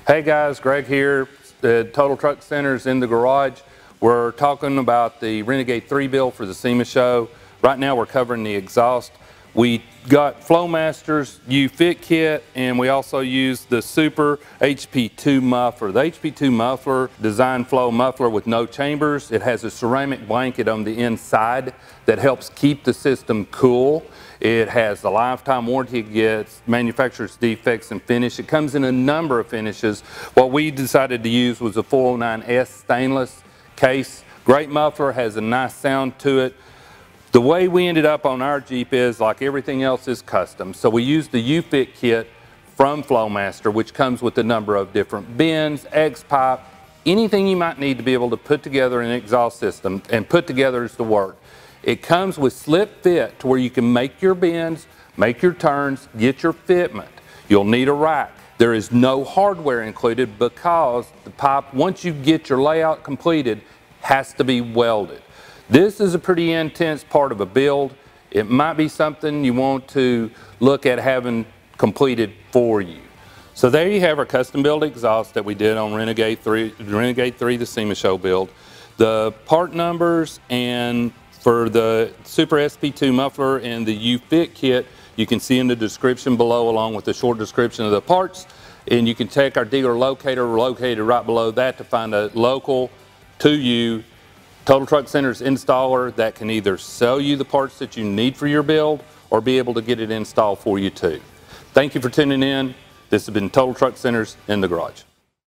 Hey guys, Greg here, the Total Truck Centers in the garage. We're talking about the Renegade III build for the SEMA show. Right now we're covering the exhaust. We got Flowmaster's U-Fit kit, and we also use the Super HP2 muffler. The HP2 muffler, design flow muffler with no chambers. It has a ceramic blanket on the inside that helps keep the system cool. It has a lifetime warranty. It gets manufacturer's defects and finish. It comes in a number of finishes. What we decided to use was a 409S stainless case. Great muffler, has a nice sound to it. The way we ended up on our Jeep is, like everything else, is custom. So we used the U-Fit kit from Flowmaster, which comes with a number of different bends, X-pipe, anything you might need to be able to put together an exhaust system, and put together is the word. It comes with slip fit to where you can make your bends, make your turns, get your fitment. You'll need a rack. There is no hardware included because the pipe, once you get your layout completed, has to be welded. This is a pretty intense part of a build. It might be something you want to look at having completed for you. So there you have our custom build exhaust that we did on Renegade III, the SEMA show build. The part numbers and for the Super SP2 muffler and the U-Fit kit, you can see in the description below, along with the short description of the parts. And you can check our dealer locator located right below that to find a local to you Total Truck Centers installer that can either sell you the parts that you need for your build or be able to get it installed for you too. Thank you for tuning in. This has been Total Truck Centers in the garage.